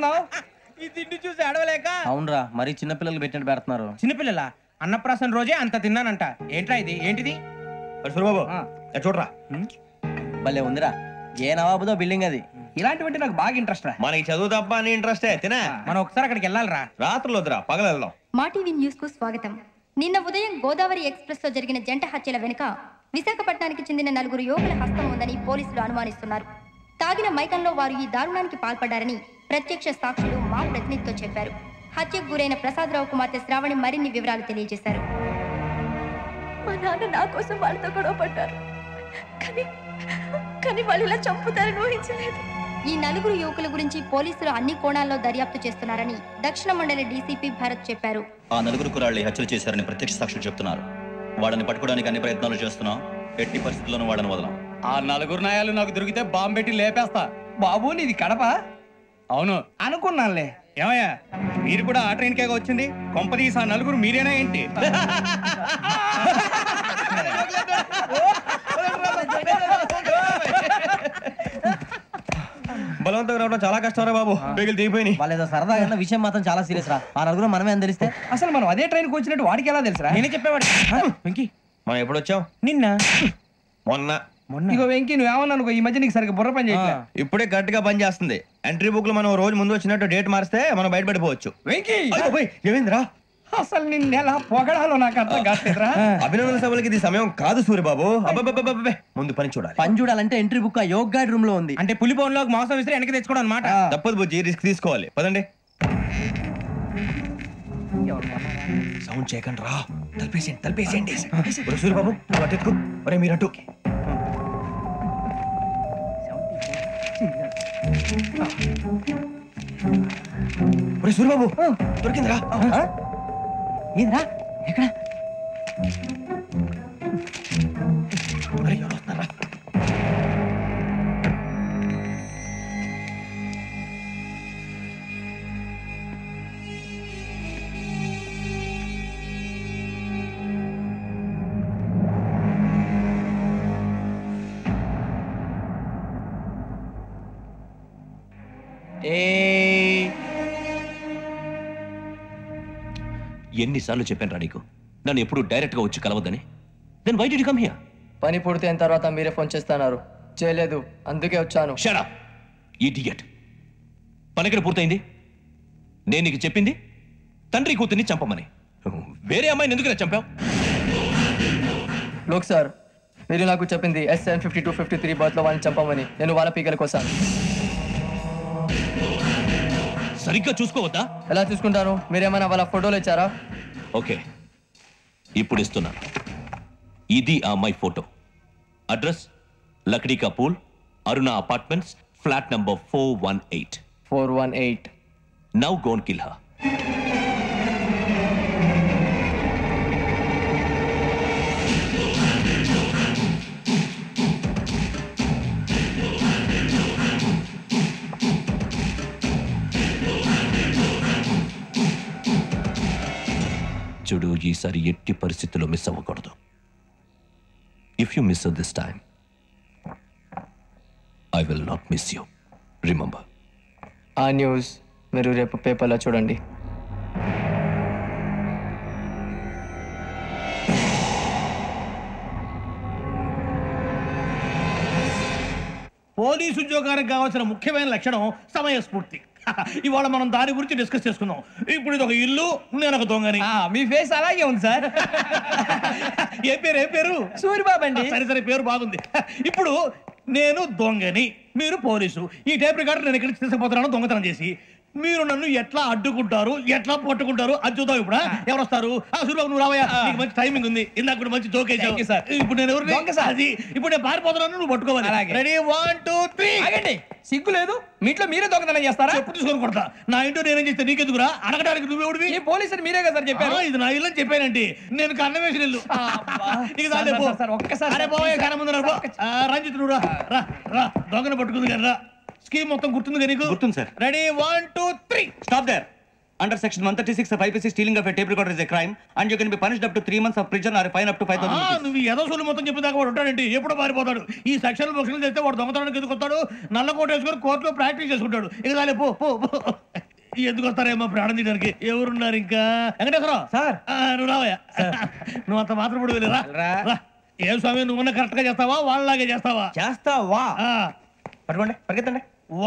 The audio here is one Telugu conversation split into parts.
ఏడుస్తున్నావు? ఈ తిండి చూసి ఏడవలేక. అవునరా, మరి చిన్నపిల్లలు పెట్టినట్టు పెడుతున్నారు. చిన్నపిల్లల అన్నప్రాసన రోజే అంత తిన్నానంట. ఏంట్రా ఇది? ఏంటిది? సూరిబాబు చూడరా, భలే ఉందిరా. ఏ నవాబుదో బిల్డింగ్ అది. ఇలాంటివంటే నాకు బాగా ఇంట్రెస్ట్ రా. మనకి చదువు తప్ప అని ఇంట్రెస్టే. తినా మనం ఒకసారి అక్కడికి వెళ్ళాలిరా. రాత్రులు వద్దురా, పగలు వెళ్దాం. మా టీవీ న్యూస్ కు స్వాగతం. నిన్న ఉదయం గోదావరి ఎక్స్ప్రెస్ లో జరిగిన జంట హత్యల వెనుక విశాఖపట్నానికి చెందిన 4 యువకుల హస్తం ఉందని పోలీసులు అనుమానిస్తున్నారు. తాగిన మైకంలో వారు ఈ దారుణానికి పాల్పడ్డారని ప్రత్యక్ష సాక్షులు మా ప్రతినిధితో చెప్పారు. హత్యకు గురైన ప్రసాదరావు కుమార్తె శ్రావణి మరిన్ని వివరాలు తెలియజేశారు. మా నాన్న నా కోసం వాళ్ళతో గొడవ పడ్డారు, కానీ వాళ్ళు ఇలా చంపుతారని ఊహించలేదు. ఈ 4 యువకుల గురించి పోలీసులు అన్ని కోణాల్లో దర్యాప్తు చేస్తున్నారని దక్షిణ మండలి డీసీపీ భరత్ చెప్పారు. ఆ 4 కుర్రాళ్ళు హత్యలు చేశారని ప్రత్యక్ష సాక్షులు చెప్తున్నారు. వాళ్ళని పట్టుకోవడానికి అన్ని ప్రయత్నాలు చేస్తున్నాం. ఎట్టి పరిస్థితుల్లోనూ వాళ్ళని వదలం. ఆ 4 నాయాలు నాకు దొరికితే బాంబు పెట్టి లేపేస్తా. బాబు నీది కడప? అవును అనుకున్నానులే. ఏమయ్యా, మీరు కూడా ఆ ట్రైన్ కేగా వచ్చింది? కొంపదీసి ఆ 4 మీరేనా ఏంటి? బలవంతంగా రావడం చాలా కష్టం రా బాబు. బేగులు దిగిపోయినాయి. వాళ్ళేదో సరదాగా విషయం మాత్రం చాలా సీరియస్ రా. ఆ 4 మనమే అని తెలిస్తే అసలు మనం అదే ట్రైన్కి వచ్చినట్టు వాడికి ఎలా తెలుసురా? నేనే చెప్పేవాడు. వెంకీ, మనం ఎప్పుడు వచ్చాం? నిన్న మొన్న. ఇగో వెంకీ, నువ్వేమన్నా అనుకో, ఈ మధ్య నీకు సరిగ్గా బుర్ర పని చేయట్లే. ఇప్పుడే కరెక్ట్ గా పని చేస్తుంది. ఎంట్రీ బుక్ లో మనం రోజు ముందు వచ్చినట్టు డేట్ మారిస్తే మనం బయటపడిపోవచ్చు. వెంకీ, ఏమైందిరా? అసలు నిన్న ఎలా పొగడాలో నాకు అర్థం కాట్లేదురా. అభినందన సభలకి ఇది సమయం కాదు సూరిబాబు. అబ్బబ్బబ్బబ్బబ్బే, ముందు పని చూడాలి. పని చూడాలంటే ఎంట్రీ బుక్ ఆ యోగ్ గైడ్ రూమ్ లో ఉంది. అంటే పులి బోన్లోకి మాంసం విసిరి వెనక్కి తెచ్చుకోవడం అనమాట. తప్పదు బుజ్జి, రిస్క్ తీసుకోవాలి. పదండి. సౌండ్ చేయకండి రా. తలపేసేయండి. సూరిబాబు నువ్వు అటు ఎక్కు. ఒరే మీరు అటు. ఒరే సూరిబాబు, దొరికిందిరా. ఏంద్రా? ఎక్కడ? అరే ఎవరు వస్తున్నారా? ఎన్నిసార్లు చెప్పాను రా నీకు, నన్ను ఎప్పుడు డైరెక్ట్ గా వచ్చి కలవద్దని. Then why did you come here? పని పూర్తయిన తర్వాత మీరే ఫోన్ చేస్తున్నారు. చేయలేదు, అందుకే వచ్చాను. Shut up idiot. పని ఎక్కడ పూర్తయింది? నేను నీకు చెప్పింది తండ్రి కూతుర్ని చంపమని. వేరే అమ్మాయిని ఎందుకు చంపావు? లోక్ సార్, మీరు నాకు చెప్పింది SN 5253 బర్త్ లో వాళ్ళని చంపమని. నేను వాళ్ళ పీకల కోసం. సరిగ్గా చూసుకోవద్దా? ఎలా చూసుకుంటాను? మీరేమైనా వాళ్ళ ఫోటోలు ఇచ్చారా? ఓకే, ఇప్పుడు ఇస్తున్నాను. ఇది ఆ అమ్మాయి ఫోటో. అడ్రస్ లక్డీ కా pool, Aruna apartments, flat number 418. 418. Now go and kill her. చూడు, ఈసారి ఎట్టి పరిస్థితుల్లో మిస్ అవ్వకూడదు. If you miss this time, I will not miss you. Remember. ఆ న్యూస్ మీరు రేపు పేపర్లో చూడండి. పోలీసు ఉద్యోగానికి కావాల్సిన ముఖ్యమైన లక్షణం సమయస్ఫూర్తి. ఇవాళ మనం దాని గురించి డిస్కస్ చేసుకుందాం. ఇప్పుడు ఇది ఒక ఇల్లు, నేను ఒక దొంగని. మీ ఫేస్ అలాగే ఉంది సార్. ఏ పేరు? సూరిబాబు అండి. సరే పేరు బాగుంది. ఇప్పుడు నేను దొంగని, మీరు పోలీసు. ఈ టైప్ రికార్డు నేను ఇక్కడికి తీసుకుపోతున్నాను దొంగతనం చేసి. మీరు నన్ను ఎట్లా అడ్డుకుంటారు, ఎట్లా పట్టుకుంటారు అది చూద్దాం. ఇప్పుడు ఎవరు వస్తారు? సూరిబాబు నువ్వు రావయ్యా, నీకు మంచి టైమింగ్ ఉంది. ఇందాక కూడా మంచి జోక్ వేసావు సార్. ఇప్పుడు నేను ఎవరు? అది ఇప్పుడు నేను పారిపోతున్నాను, నువ్వు పట్టుకోవాలి. రెడీ 1 2 3. ఆగండి, సిగ్గు లేదు? మీ ఇంట్లో మీరే దొంగతనం చేస్తారా? చెప్పు తీసుకొని కొడతా. నా ఇంట్లో నేనేం చేస్తే నీకెందుకురా? అడగడానికి నువ్వెవడివి? ఈ పోలీసులు మీరే కదా సార్ చెప్పారు. ఇది నా ఇల్లు అని చెప్పానండి. నేను కన్నం వేసిన ఇల్లు. ఒక్కసారి రంజిత్ నువ్వు రా, దొంగను పట్టుకుంది కానీ రా. స్కీమ్ మొత్తం గుర్తుంది కదా నీకు? గుర్తుంది sir. Ready 1 2 3. Stop there. Under section 136 of IPC, stealing of a tape recorder is a crime, and you can be punished up to 3 months of prison or a fine up to 5,000 rupees. నువ్వు ఏదో సొల్లు మొత్తం చెప్పేదాకా వాడు ఉంటాడండి, ఎప్పుడో పారిపోతాడు. ఈ సెక్షన్ బుక్స్లు చేస్తే వాడు దొంగతనానికి ఎందుకు వస్తాడు? నల్ల కోట వేసుకొని కోర్టులో ప్రాక్టీస్ చేసుకుంటాడు. ఇక చాలే పో పో పో. ఎందుకు వస్తారేమో ప్రాణం తీయడానికి. ఎవరున్నారు ఇంకా? వెంకటేశ్వరరావు సార్. నువ్వు రావయ్యా. నువ్వు అంత మాత్రం ఇప్పుడు వెళ్ళిరా. ఏం స్వామి, నువ్వు కరెక్ట్ గా చేస్తావా వాళ్ళలాగే చేస్తావా? చేస్తావా? పట్టుకోండి, పరిగెత్తండి.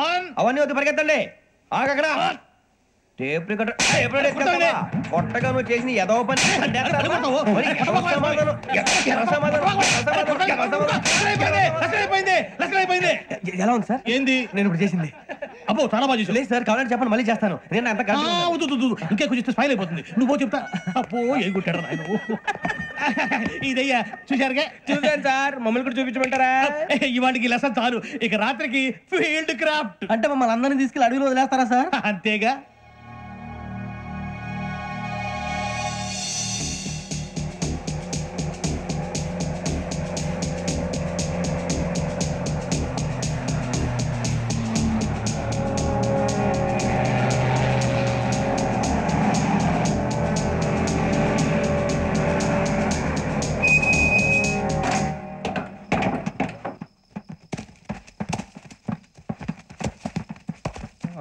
1 అవన్నీ వద్దు, పరిగెత్తండి. ఆగక్కడ టేప్ రికార్డర్ కొట్టగా నువ్వు చేసిన ఏదో పని ఎలా ఉంది సార్? ఏంది నేను ఇప్పుడు చేసింది? అబ్బో చాలా బాగా చేసావు. లేదు సార్, కావాలంటే చెప్పండి, మళ్ళీ చేస్తాను. నేను అంత ఇంకే కొంచెం స్పైల్ అయిపోతుంది. నువ్వు చెప్తా. అబ్బో ఏం కొట్టాడు నాయన. ఇదయ్యా చూశారుగా? చూసాను సార్. మమ్మల్ని కూడా చూపించమంటారా? ఇవాటికి లెసన్ చాలు. ఇక రాత్రికి ఫీల్డ్ క్రాఫ్ట్. అంటే మమ్మల్ని అందరినీ తీసుకెళ్ళి అడుగులో వదిలేస్తారా సార్? అంతేగా.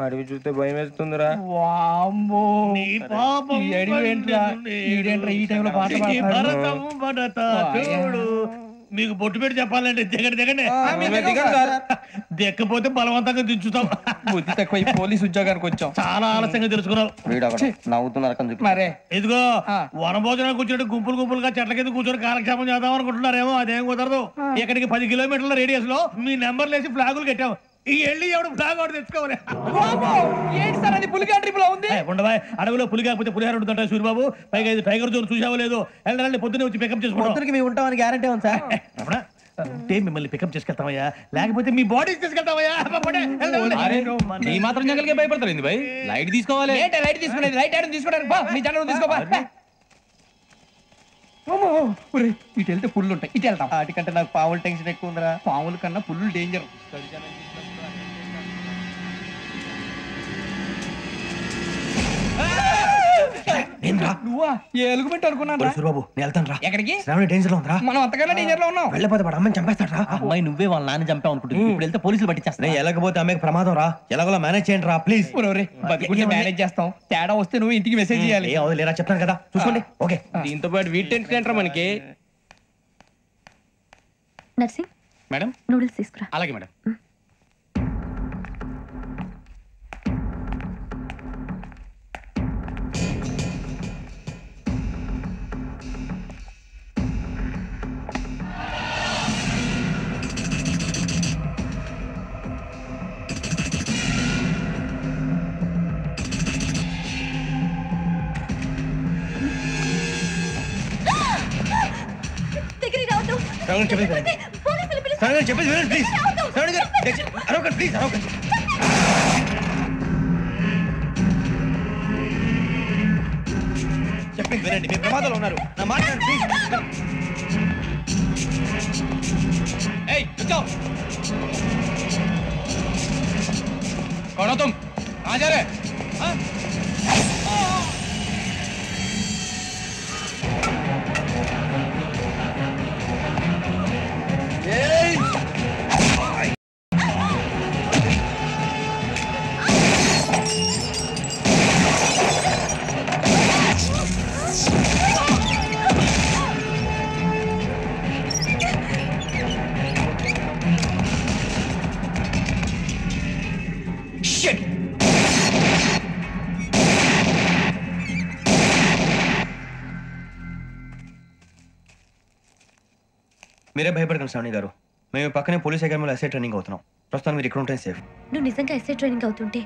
అడవి చూస్తే భయం వేస్తుందిరా. నీ పాపం ఈ టైంలో పాట భరతం భరత చూడు. మీకు బొట్టు పెట్టి చెప్పాలంటే దిగండి. దిక్కపోతే బలవంతంగా దించుతాం. బుద్ధి తక్కువ పోలీస్ ఉద్యోగానికి వచ్చాం. చాలా ఆలస్యంగా తెలుసుకున్నావు. నవ్వుతున్నారు. మరే ఇదిగో వనభోజనానికి కూర్చోటి గుంపులుగా చెట్ల కింద కూర్చొని కాలక్షేపం చేద్దాం అనుకుంటున్నారేమో. అదేం కుదరదు. ఇక్కడికి 10 కిలోమీటర్ల రేడియస్ లో మీ నెంబర్లు వేసి ఫ్లాగులు కట్టాం. ఈ వెళ్ళి ఎవడు ఫ్లాగ్ ఒకటి తెచ్చుకోవాలి. ఏంటి సార్ అది పులిగా ట్రిప్ లో ఉంది? ఉండవా, అడవిలో పులి కాకపోతే పులిహార ఉంటుంటా సూరిబాబు. పైగా ఇది టైగర్ జోన్ చూసావో లేదో. వెళ్ళండి, పొద్దున్నే వచ్చి పికప్ చేసుకుంటాం. మేము ఉంటామని గ్యారంటీ ఉంది సార్. అంటే మిమ్మల్ని పికప్ చేసుకెళ్తామయ్యా, లేకపోతే మీ బాడీ తీసుకెళ్తామయ్యా. ఈ మాత్రం జంగల్కే భయపడతారు ఏంది భయ్? లైట్ తీసుకోవాలి. ఏంటి లైట్ తీసుకునేది? లైట్ ఐరన్ తీసుకోవడానికి బా, నీ జంగల్ తీసుకోబా. ఇటు వెళ్తే పుల్లు ఉంటాయి, ఇటు వెళ్తాం. వాటికంటే నాకు పావులు టెన్షన్ ఎక్కువ ఉందిరా. పాముల కన్నా పుల్లు డేంజర్. నువ్వా? ఏ ఎలుగుబెట్టి అనుకున్నాను. సూరిబాబు నేను వెళ్తాను రా. ఎక్కడికి? శ్రావణి డేంజర్ లో ఉందిరా. మనం అంతకన్నా డేంజర్ లో ఉన్నాం. వెళ్ళపోతే వాడు అమ్మని చంపేస్తాడు రా. అమ్మాయి నువ్వే వాళ్ళ నాన్న చంపావు అనుకుంటుంది. ఇప్పుడు వెళ్తే పోలీసులు పట్టించేస్తా. నేను వెళ్ళకపోతే అమ్మకి ప్రమాదం రా. ఎలాగోలా మేనేజ్ చేయండి రా ప్లీజ్. బతికుంటే మేనేజ్ చేస్తాం. తేడా వస్తే నువ్వు ఇంటికి మెసేజ్ చేయాలి. ఏ అవదు లేరా, చెప్తాను కదా, చూసుకోండి. ఓకే. దీంతో పాటు వీటి టెన్షన్ ఏంట్రా మనకి? నర్సింగ్ మేడం నూడిల్స్ తీసుకురా. అలాగే మేడం. శ్రావణి చెప్పేది వినండి. శ్రావణి గారు చెప్పేది వినండి ప్లీజ్. శ్రావణి గారు అరవకండి ప్లీజ్, అరవకండి. చెప్పింది వినండి, మీ ప్రమాదాలు ఉన్నారు. నా మాట ప్లీజ్. ఏయ్ కూర్చో. कौन हो तुम? कहाँ जा रहे? हाँ? మీరే భయపడకండి శ్రావణి గారు. మేము పక్కనే పోలీస్ అకాడమీలో ఎస్ఐ ట్రైనింగ్ అవుతున్నాం. ప్రస్తుతం మీరు ఇక్కడ ఉంటే సేఫ్. నువ్వు నిజంగా ఎస్ఐ ట్రైనింగ్ అవుతుంటే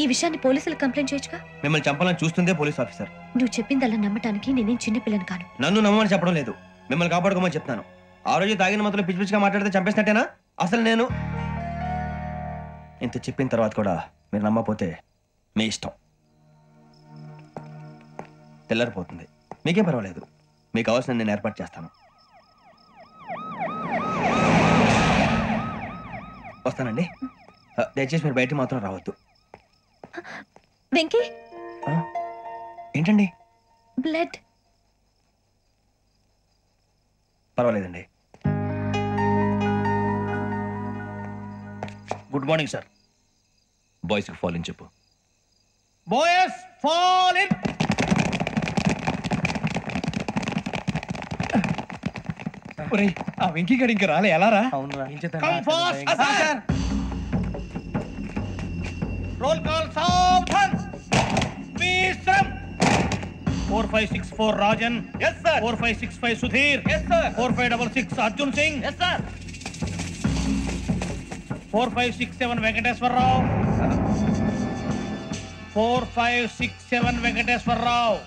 ఈ విషయాన్ని పోలీసులకు కంప్లైంట్ చేయొచ్చుగా. మిమ్మల్ని చంపాలని చూస్తుందే పోలీస్ ఆఫీసర్. నువ్వు చెప్పిందల్లా నమ్మటానికి నేనేం చిన్నపిల్లని కాను. నన్ను నమ్మమని చెప్పడం లేదు, మిమ్మల్ని కాపాడుకోమని చెప్తాను. ఆ రోజు తాగిన మతలో పిచ్చి పిచ్చిగా మాట్లాడితే చంపేసినట్టేనా? అసలు నేను ఇంత చెప్పిన తర్వాత కూడా మీరు నమ్మకపోతే మీ ఇష్టం. తెల్లారిపోతుంది, మీకే పర్వాలేదు. మీకు కావాల్సిన నేను ఏర్పాటు చేస్తాను. వస్తానండి. దయచేసి మీరు బయట మాత్రం రావద్దు. వెంకీ ఏంటండి? బ్లడ్. పర్వాలేదండి. Good morning sir. బాయ్స్ కి ఫాల్ ఇన్ చెప్పు. Boys fall in. ఒరేయ్, ఆ వెంకీ గడి ఇంకా రాలే, ఎలా రా? Come fast sir. Roll call సావధాన్. విశ్రమ్. 4564 Rajan. yes sir. 4565 Sudheer. yes sir. 4566 Arjun Singh. yes sir. 4567 Venkateswara Rao. 4567 Venkateswara Rao.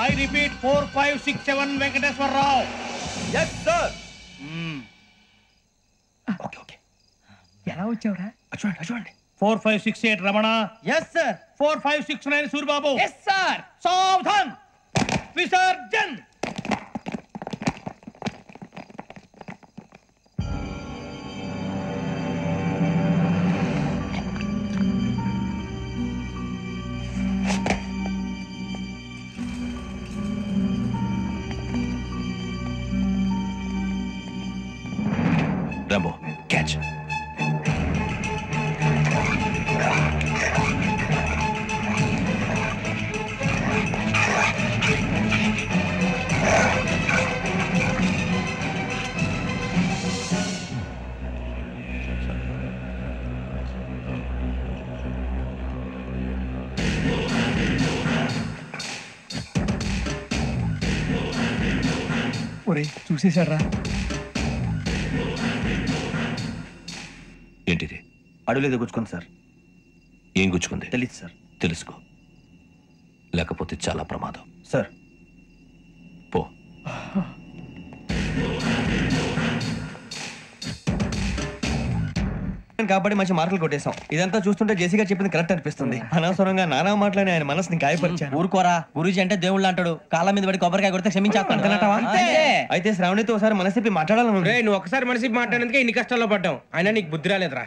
I repeat 4567 Venkateswara Rao. yes sir. Okay. ఎలా వచ్చావురా? చూడండి. 4568 Ramana. Yes sir. 4569 Suryababu. Yes sir. సావధాన్. విసర్జన్. Rambo catch. ఒరేయ్, చూసేశాడ్రా. ఏంటిది? అడవిలో గుచ్చుకుంది సార్. ఏం గుచ్చుకుంది? తెలీదు సార్. తెలుసుకో, లేకపోతే చాలా ప్రమాదం. సార్ పో. కాబట్టి మంచి మార్కులు కొట్టేశాం. ఇదంతా చూస్తుంటే జేసీగా చెప్పింది కరెక్ట్ అనిపిస్తుంది. అనవసరంగా నానా మాటలని ఆయన మనసుని గాయపరిచాను. ఊరుకోరా, గురూజీ అంటే దేవుళ్ళు అంటాడు. కాళ్ళ మీద పడి కొబ్బరికాయ కొడితే క్షమించేస్తాను. అయితే శ్రావణితో ఒకసారి మనసిప్పి మాట్లాడాలను. నువ్వు ఒకసారి మనిషి మాట్లాడేందుకే ఇన్ని కష్టాల్లో పడ్డావు. అయినా నీకు బుద్ధి రాలేదురా.